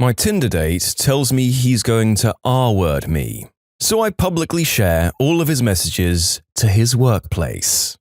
My Tinder date tells me he's going to R-word me, so I publicly share all of his messages to his workplace.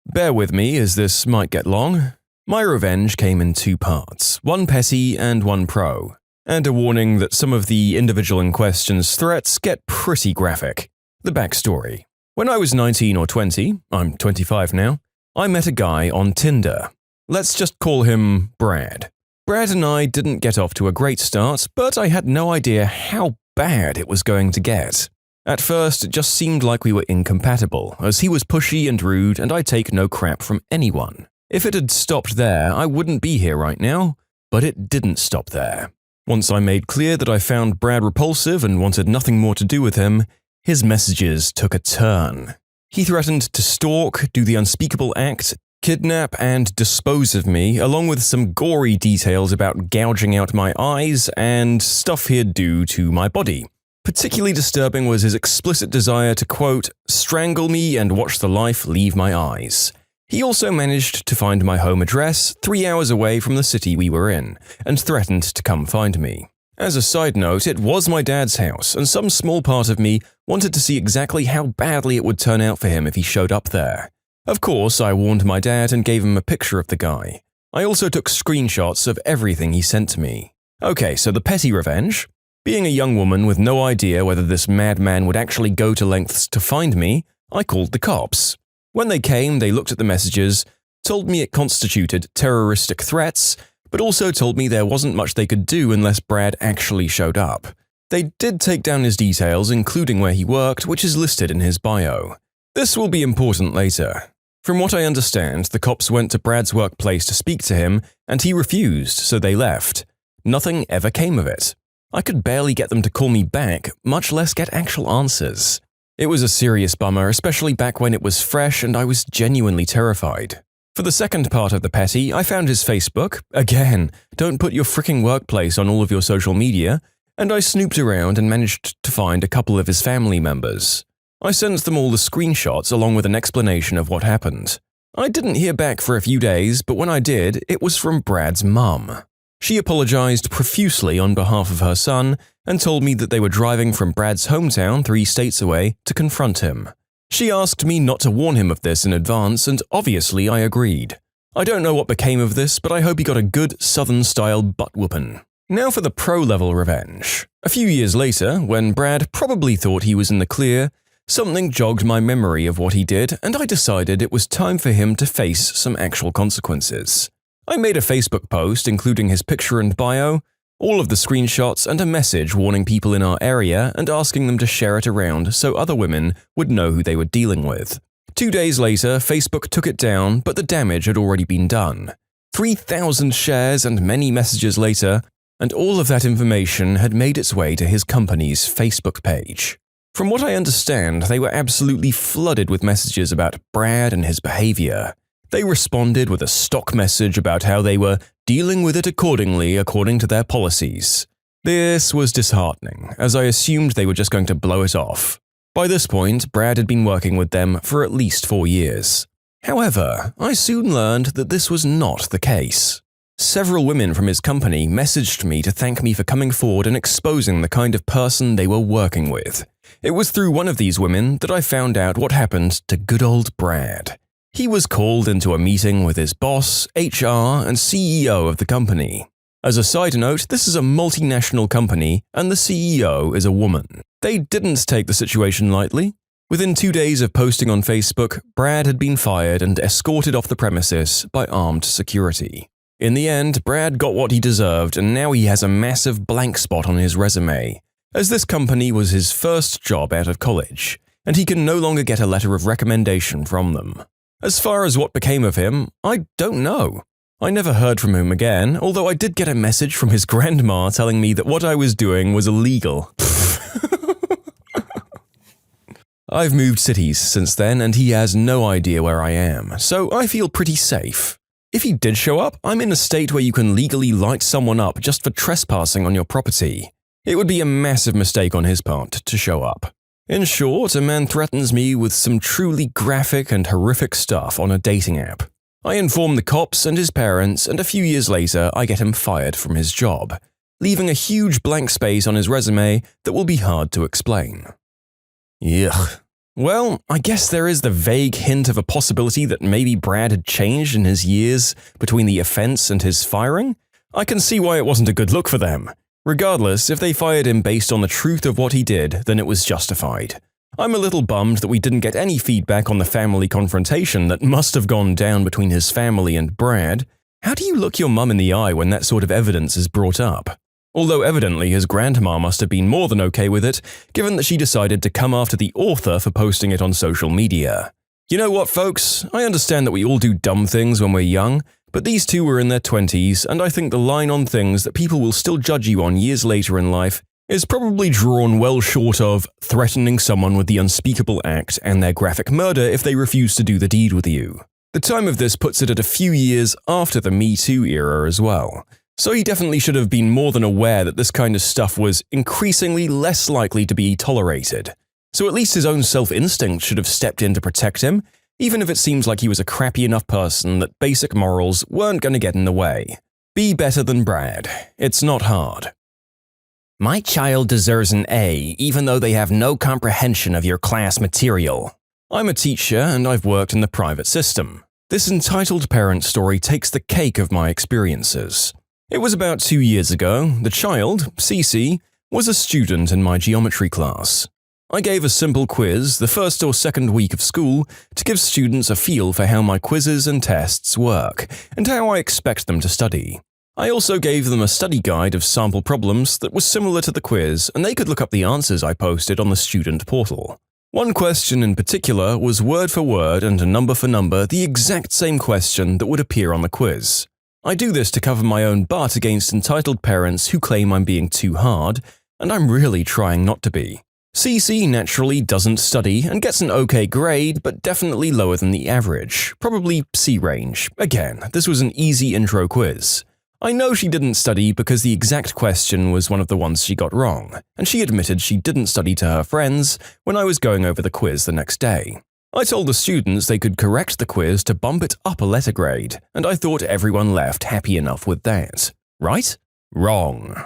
Bear with me as this might get long. My revenge came in 2 parts, one petty and one pro, and a warning that some of the individual in question's threats get pretty graphic. The backstory. When I was 19 or 20, I'm 25 now, I met a guy on Tinder. Let's just call him Brad. Brad and I didn't get off to a great start, but I had no idea how bad it was going to get. At first, it just seemed like we were incompatible, as he was pushy and rude and I take no crap from anyone. If it had stopped there, I wouldn't be here right now, but it didn't stop there. Once I made clear that I found Brad repulsive and wanted nothing more to do with him, his messages took a turn. He threatened to stalk, do the unspeakable act, kidnap and dispose of me, along with some gory details about gouging out my eyes and stuff he'd do to my body. Particularly disturbing was his explicit desire to, quote, strangle me and watch the life leave my eyes. He also managed to find my home address 3 hours away from the city we were in, and threatened to come find me. As a side note, it was my dad's house, and some small part of me wanted to see exactly how badly it would turn out for him if he showed up there. Of course, I warned my dad and gave him a picture of the guy. I also took screenshots of everything he sent to me. Okay, so the petty revenge. Being a young woman with no idea whether this madman would actually go to lengths to find me, I called the cops. When they came, they looked at the messages, told me it constituted terroristic threats, but also told me there wasn't much they could do unless Brad actually showed up. They did take down his details, including where he worked, which is listed in his bio. This will be important later. From what I understand, the cops went to Brad's workplace to speak to him, and he refused, so they left. Nothing ever came of it. I could barely get them to call me back, much less get actual answers. It was a serious bummer, especially back when it was fresh and I was genuinely terrified. For the second part of the petty, I found his Facebook. Again, don't put your freaking workplace on all of your social media, and I snooped around and managed to find a couple of his family members. I sent them all the screenshots along with an explanation of what happened. I didn't hear back for a few days, but when I did, it was from Brad's mum. She apologized profusely on behalf of her son and told me that they were driving from Brad's hometown 3 states away to confront him. She asked me not to warn him of this in advance, and obviously I agreed. I don't know what became of this, but I hope he got a good Southern-style butt-whoopin'. Now for the pro-level revenge. A few years later, when Brad probably thought he was in the clear, something jogged my memory of what he did, and I decided it was time for him to face some actual consequences. I made a Facebook post including his picture and bio, all of the screenshots, and a message warning people in our area and asking them to share it around so other women would know who they were dealing with. 2 days later, Facebook took it down, but the damage had already been done. 3,000 shares and many messages later, and all of that information had made its way to his company's Facebook page. From what I understand, they were absolutely flooded with messages about Brad and his behavior. They responded with a stock message about how they were dealing with it according to their policies. This was disheartening, as I assumed they were just going to blow it off. By this point, Brad had been working with them for at least 4 years. However, I soon learned that this was not the case. Several women from his company messaged me to thank me for coming forward and exposing the kind of person they were working with. It was through one of these women that I found out what happened to good old Brad. He was called into a meeting with his boss, HR, and CEO of the company. As a side note, this is a multinational company, and the CEO is a woman. They didn't take the situation lightly. Within 2 days of posting on Facebook, Brad had been fired and escorted off the premises by armed security. In the end, Brad got what he deserved, and now he has a massive blank spot on his resume, as this company was his first job out of college, and he can no longer get a letter of recommendation from them. As far as what became of him, I don't know. I never heard from him again, although I did get a message from his grandma telling me that what I was doing was illegal. I've moved cities since then, and he has no idea where I am, so I feel pretty safe. If he did show up, I'm in a state where you can legally light someone up just for trespassing on your property. It would be a massive mistake on his part to show up. In short, a man threatens me with some truly graphic and horrific stuff on a dating app. I inform the cops and his parents, and a few years later, I get him fired from his job. leaving a huge blank space on his resume that will be hard to explain. Yuck. Well, I guess there is the vague hint of a possibility that maybe Brad had changed in his years between the offense and his firing. I can see why it wasn't a good look for them. Regardless, if they fired him based on the truth of what he did, then it was justified. I'm a little bummed that we didn't get any feedback on the family confrontation that must have gone down between his family and Brad. How do you look your mum in the eye when that sort of evidence is brought up? Although evidently his grandma must have been more than okay with it, given that she decided to come after the author for posting it on social media. You know what, folks? I understand that we all do dumb things when we're young, but these two were in their 20s, and I think the line on things that people will still judge you on years later in life is probably drawn well short of threatening someone with the unspeakable act and their graphic murder if they refuse to do the deed with you. The time of this puts it at a few years after the Me Too era as well. So he definitely should have been more than aware that this kind of stuff was increasingly less likely to be tolerated. So at least his own self-instinct should have stepped in to protect him, even if it seems like he was a crappy enough person that basic morals weren't going to get in the way. Be better than Brad. It's not hard. My child deserves an A, even though they have no comprehension of your class material. I'm a teacher and I've worked in the private system. This entitled parent story takes the cake of my experiences. It was about 2 years ago. The child, Cece, was a student in my geometry class. I gave a simple quiz the first or second week of school to give students a feel for how my quizzes and tests work and how I expect them to study. I also gave them a study guide of sample problems that was similar to the quiz, and they could look up the answers I posted on the student portal. One question in particular was word for word and number for number the exact same question that would appear on the quiz. I do this to cover my own butt against entitled parents who claim I'm being too hard, and I'm really trying not to be. Cece naturally doesn't study and gets an okay grade, but definitely lower than the average, probably C range. Again, this was an easy intro quiz. I know she didn't study because the exact question was one of the ones she got wrong, and she admitted she didn't study to her friends when I was going over the quiz the next day. I told the students they could correct the quiz to bump it up a letter grade, and I thought everyone left happy enough with that. Right? Wrong.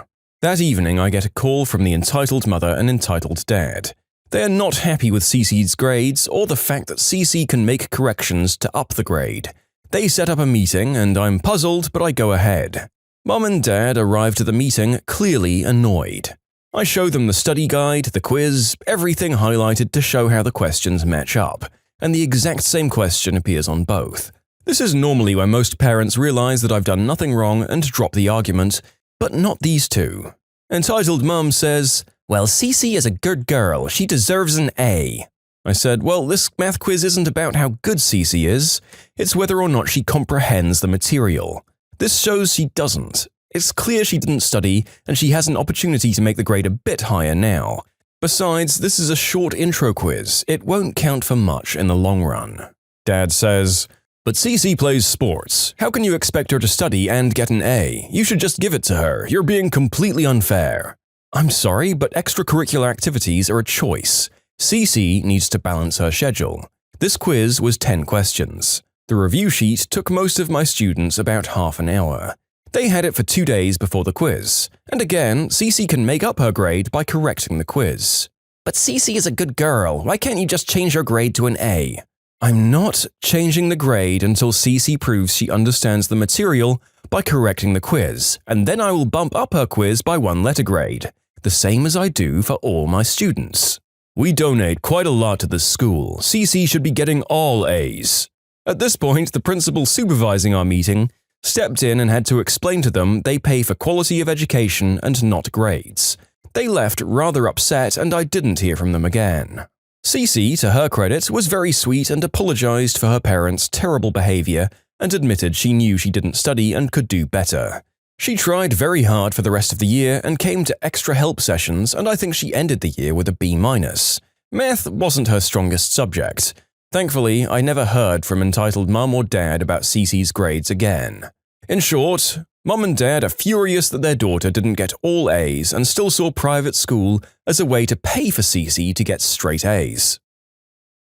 That evening I get a call from the entitled mother and entitled dad. They are not happy with Cece's grades or the fact that Cece can make corrections to up the grade. They set up a meeting and I'm puzzled, but I go ahead. Mom and Dad arrived at the meeting clearly annoyed. I show them the study guide, the quiz, everything highlighted to show how the questions match up, and the exact same question appears on both. This is normally when most parents realize that I've done nothing wrong and drop the argument, but not these two. Entitled Mum says, "Well, Cece is a good girl, she deserves an A." I said, well, this math quiz isn't about how good Cece is, it's whether or not she comprehends the material. This shows she doesn't. It's clear she didn't study, and she has an opportunity to make the grade a bit higher now. Besides, this is a short intro quiz. It won't count for much in the long run. Dad says, "But Cece plays sports. How can you expect her to study and get an A? You should just give it to her. You're being completely unfair." I'm sorry, but extracurricular activities are a choice. Cece needs to balance her schedule. This quiz was 10 questions. The review sheet took most of my students about half an hour. They had it for 2 days before the quiz. And again, Cece can make up her grade by correcting the quiz. "But Cece is a good girl. Why can't you just change her grade to an A?" I'm not changing the grade until Cece proves she understands the material by correcting the quiz, and then I will bump up her quiz by 1 letter grade, the same as I do for all my students. We donate quite a lot to this school. Cece should be getting all A's. At this point, the principal supervising our meeting stepped in and had to explain to them they pay for quality of education and not grades. They left rather upset and I didn't hear from them again. Cece, to her credit, was very sweet and apologized for her parents' terrible behavior and admitted she knew she didn't study and could do better. She tried very hard for the rest of the year and came to extra help sessions, and I think she ended the year with a B-. Math wasn't her strongest subject. Thankfully, I never heard from entitled Mum or Dad about Cece's grades again. In short, Mum and Dad are furious that their daughter didn't get all A's and still saw private school as a way to pay for Cece to get straight A's.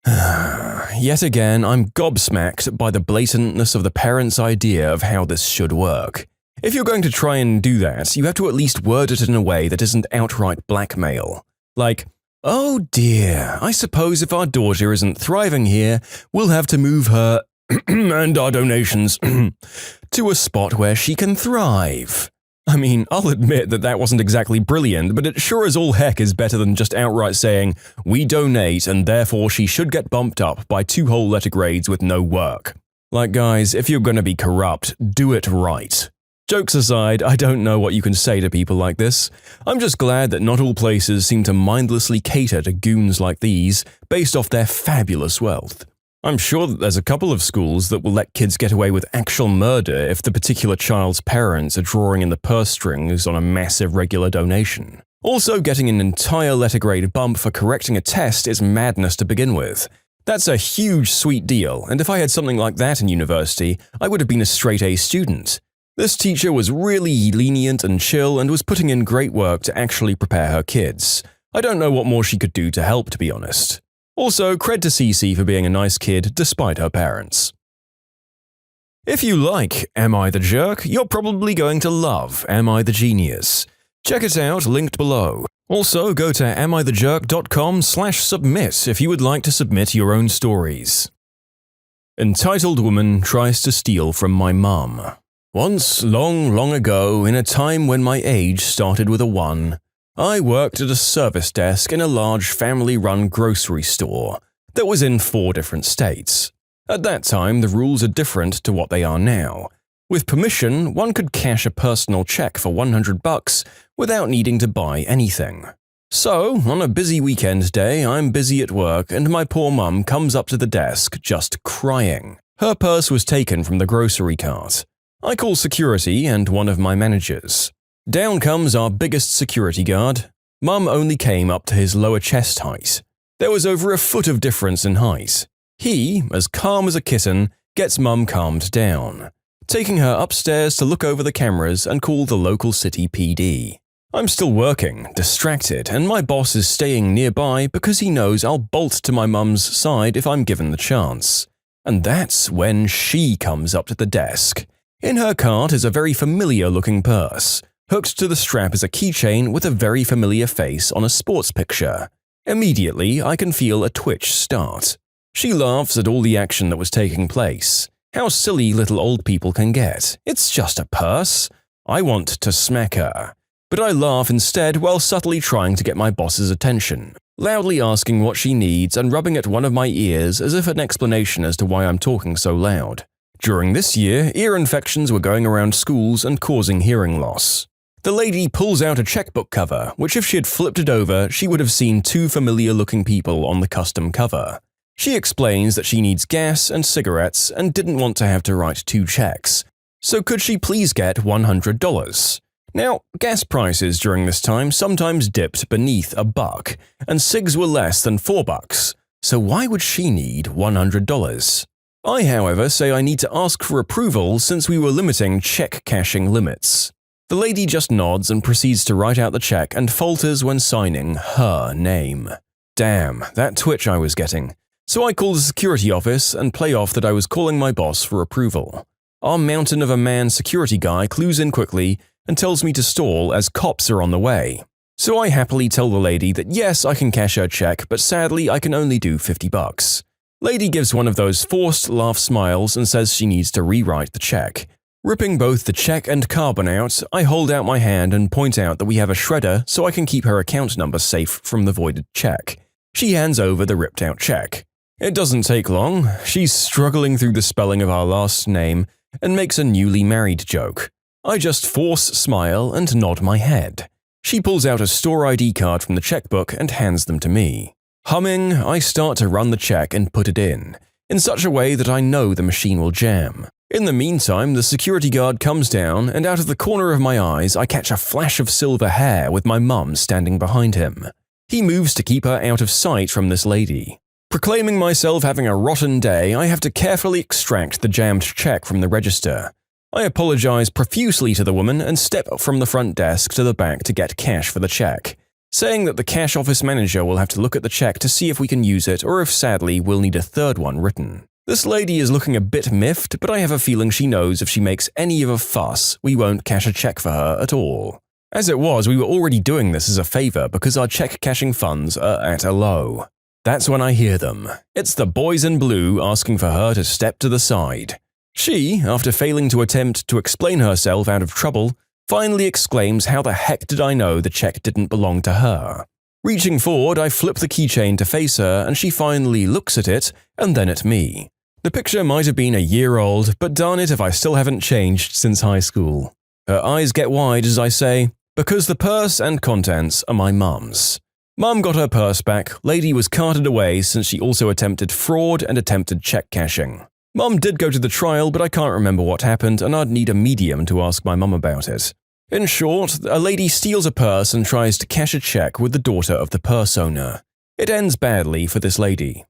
Yet again, I'm gobsmacked by the blatantness of the parents' idea of how this should work. If you're going to try and do that, you have to at least word it in a way that isn't outright blackmail. Like, "Oh dear, I suppose if our daughter isn't thriving here, we'll have to move her and our donations to a spot where she can thrive." I mean, I'll admit that wasn't exactly brilliant, but it sure as all heck is better than just outright saying, "We donate and therefore she should get bumped up by 2 whole letter grades with no work." Like, guys, if you're gonna be corrupt, do it right. Jokes aside, I don't know what you can say to people like this. I'm just glad that not all places seem to mindlessly cater to goons like these based off their fabulous wealth. I'm sure that there's a couple of schools that will let kids get away with actual murder if the particular child's parents are drawing in the purse strings on a massive regular donation. Also, getting an entire letter grade bump for correcting a test is madness to begin with. That's a huge sweet deal, and if I had something like that in university, I would have been a straight-A student. This teacher was really lenient and chill and was putting in great work to actually prepare her kids. I don't know what more she could do to help, to be honest. Also, cred to Cece for being a nice kid despite her parents. If you like Am I the Jerk, you're probably going to love Am I the Genius. Check it out, linked below. Also, go to amithejerk.com/submit if you would like to submit your own stories. Entitled woman tries to steal from my mum. Once, long, long ago, in a time when my age started with a 1, I worked at a service desk in a large family-run grocery store that was in 4 different states. At that time, the rules are different to what they are now. With permission, one could cash a personal check for $100 without needing to buy anything. So, on a busy weekend day, I'm busy at work and my poor mum comes up to the desk just crying. Her purse was taken from the grocery cart. I call security and one of my managers. Down comes our biggest security guard. Mum only came up to his lower chest height. There was over a foot of difference in height. He, as calm as a kitten, gets Mum calmed down, taking her upstairs to look over the cameras and call the local city PD. I'm still working, distracted, and my boss is staying nearby because he knows I'll bolt to my mum's side if I'm given the chance. And that's when she comes up to the desk. In her cart is a very familiar-looking purse. Hooked to the strap is a keychain with a very familiar face on a sports picture. Immediately, I can feel a twitch start. She laughs at all the action that was taking place. How silly little old people can get. It's just a purse. I want to smack her. But I laugh instead while subtly trying to get my boss's attention, loudly asking what she needs and rubbing at one of my ears as if an explanation as to why I'm talking so loud. During this year, ear infections were going around schools and causing hearing loss. The lady pulls out a checkbook cover, which if she had flipped it over, she would have seen 2 familiar-looking people on the custom cover. She explains that she needs gas and cigarettes and didn't want to have to write 2 checks. So could she please get $100? Now, gas prices during this time sometimes dipped beneath $1, and cigs were less than $4, so why would she need $100? I, however, say I need to ask for approval since we were limiting check cashing limits. The lady just nods and proceeds to write out the check and falters when signing her name. Damn, that twitch I was getting. So I call the security office and play off that I was calling my boss for approval. Our mountain of a man security guy clues in quickly and tells me to stall as cops are on the way. So I happily tell the lady that yes, I can cash her check, but sadly I can only do $50. Lady gives one of those forced laugh smiles and says she needs to rewrite the check. Ripping both the check and carbon out, I hold out my hand and point out that we have a shredder so I can keep her account number safe from the voided check. She hands over the ripped out check. It doesn't take long. She's struggling through the spelling of our last name and makes a newly married joke. I just force smile and nod my head. She pulls out a store ID card from the checkbook and hands them to me. Humming, I start to run the check and put it in such a way that I know the machine will jam. In the meantime, the security guard comes down, and out of the corner of my eyes, I catch a flash of silver hair with my mum standing behind him. He moves to keep her out of sight from this lady. Proclaiming myself having a rotten day, I have to carefully extract the jammed check from the register. I apologize profusely to the woman and step from the front desk to the back to get cash for the check, saying that the cash office manager will have to look at the check to see if we can use it or if sadly we'll need a third one written. This lady is looking a bit miffed, but I have a feeling she knows if she makes any of a fuss, we won't cash a check for her at all. As it was, we were already doing this as a favor because our check cashing funds are at a low. That's when I hear them. It's the boys in blue asking for her to step to the side. She, after failing to attempt to explain herself out of trouble, finally exclaims how the heck did I know the check didn't belong to her. Reaching forward, I flip the keychain to face her and she finally looks at it and then at me. The picture might have been a year old, but darn it if I still haven't changed since high school. Her eyes get wide as I say, because the purse and contents are my mum's. Mum got her purse back, lady was carted away since she also attempted fraud and attempted check cashing. Mum did go to the trial, but I can't remember what happened and I'd need a medium to ask my mum about it. In short, a lady steals a purse and tries to cash a check with the daughter of the purse owner. It ends badly for this lady.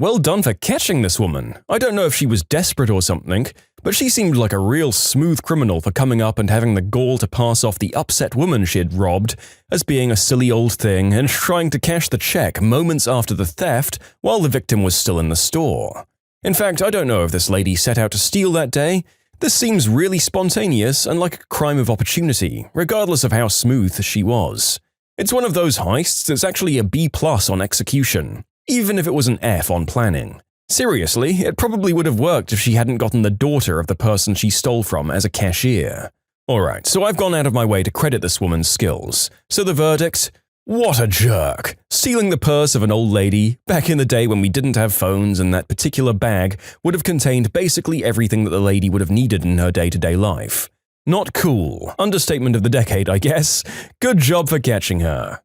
Well done for catching this woman. I don't know if she was desperate or something, but she seemed like a real smooth criminal for coming up and having the gall to pass off the upset woman she had robbed as being a silly old thing and trying to cash the check moments after the theft while the victim was still in the store. In fact, I don't know if this lady set out to steal that day. This seems really spontaneous and like a crime of opportunity, regardless of how smooth she was. It's one of those heists that's actually a B+ on execution, even if it was an F on planning. Seriously, it probably would have worked if she hadn't gotten the daughter of the person she stole from as a cashier. Alright, so I've gone out of my way to credit this woman's skills. So the verdict? What a jerk! Stealing the purse of an old lady, back in the day when we didn't have phones and that particular bag would have contained basically everything that the lady would have needed in her day-to-day life. Not cool. Understatement of the decade, I guess. Good job for catching her.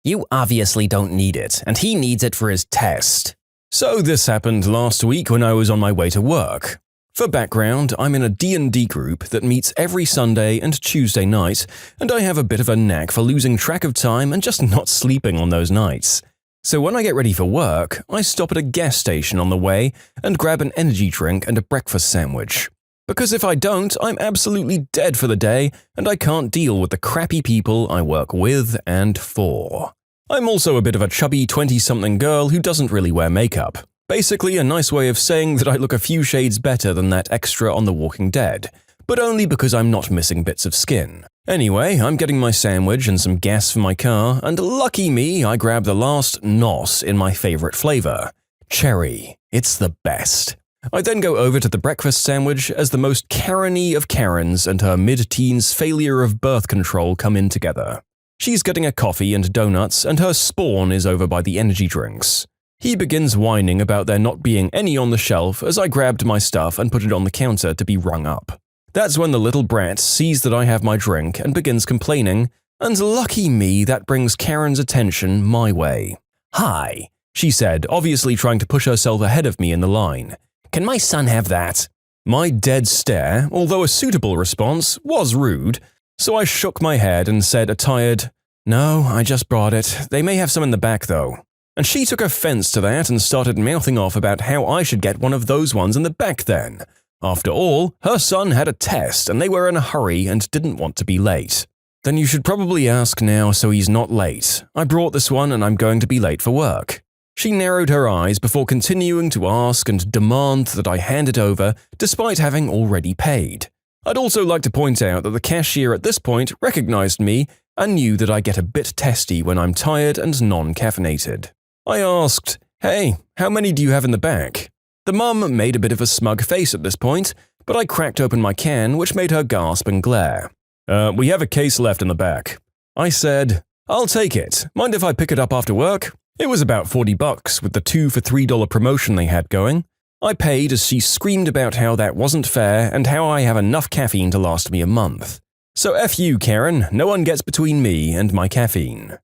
You obviously don't need it, and he needs it for his test. So this happened last week when I was on my way to work. For background, I'm in a D&D group that meets every Sunday and Tuesday night, and I have a bit of a knack for losing track of time and just not sleeping on those nights. So when I get ready for work, I stop at a gas station on the way and grab an energy drink and a breakfast sandwich. Because if I don't, I'm absolutely dead for the day, and I can't deal with the crappy people I work with and for. I'm also a bit of a chubby 20-something girl who doesn't really wear makeup. Basically a nice way of saying that I look a few shades better than that extra on The Walking Dead, but only because I'm not missing bits of skin. Anyway, I'm getting my sandwich and some gas for my car, and lucky me, I grab the last NOS in my favorite flavor. Cherry. It's the best. I then go over to the breakfast sandwich as the most Karen-y of Karens and her mid-teens failure of birth control come in together. She's getting a coffee and donuts, and her spawn is over by the energy drinks. He begins whining about there not being any on the shelf as I grabbed my stuff and put it on the counter to be rung up. That's when the little brat sees that I have my drink and begins complaining, and lucky me that brings Karen's attention my way. "Hi," she said, obviously trying to push herself ahead of me in the line. "Can my son have that?" My dead stare, although a suitable response, was rude, so I shook my head and said a tired, "No, I just brought it. They may have some in the back though." And she took offense to that and started mouthing off about how I should get one of those ones in the back then. After all, her son had a test and they were in a hurry and didn't want to be late. "Then you should probably ask now so he's not late. I brought this one and I'm going to be late for work." She narrowed her eyes before continuing to ask and demand that I hand it over despite having already paid. I'd also like to point out that the cashier at this point recognized me and knew that I get a bit testy when I'm tired and non-caffeinated. I asked, "Hey, how many do you have in the back?" The mum made a bit of a smug face at this point, but I cracked open my can, which made her gasp and glare. We have a case left in the back." I said, "I'll take it. Mind if I pick it up after work?" It was about $40 with the 2 for $3 promotion they had going. I paid as she screamed about how that wasn't fair and how I have enough caffeine to last me a month. So F you, Karen, no one gets between me and my caffeine.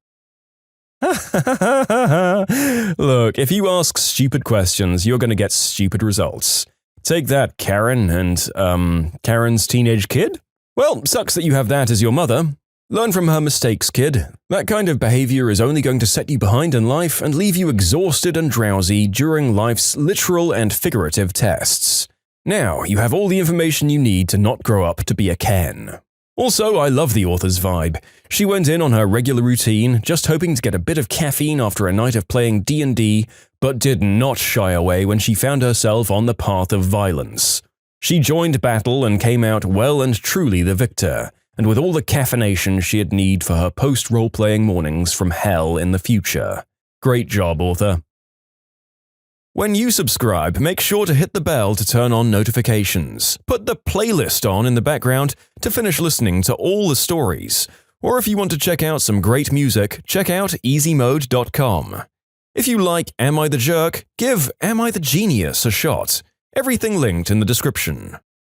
Look, if you ask stupid questions, you're going to get stupid results. Take that, Karen, and, Karen's teenage kid? Well, sucks that you have that as your mother. Learn from her mistakes, kid. That kind of behavior is only going to set you behind in life and leave you exhausted and drowsy during life's literal and figurative tests. Now, you have all the information you need to not grow up to be a Ken. Also, I love the author's vibe. She went in on her regular routine, just hoping to get a bit of caffeine after a night of playing D&D, but did not shy away when she found herself on the path of violence. She joined battle and came out well and truly the victor, and with all the caffeination she'd need for her post-role-playing mornings from hell in the future. Great job, author. When you subscribe, make sure to hit the bell to turn on notifications. Put the playlist on in the background to finish listening to all the stories. Or if you want to check out some great music, check out easymode.com. If you like Am I the Jerk, give Am I the Genius a shot. Everything linked in the description.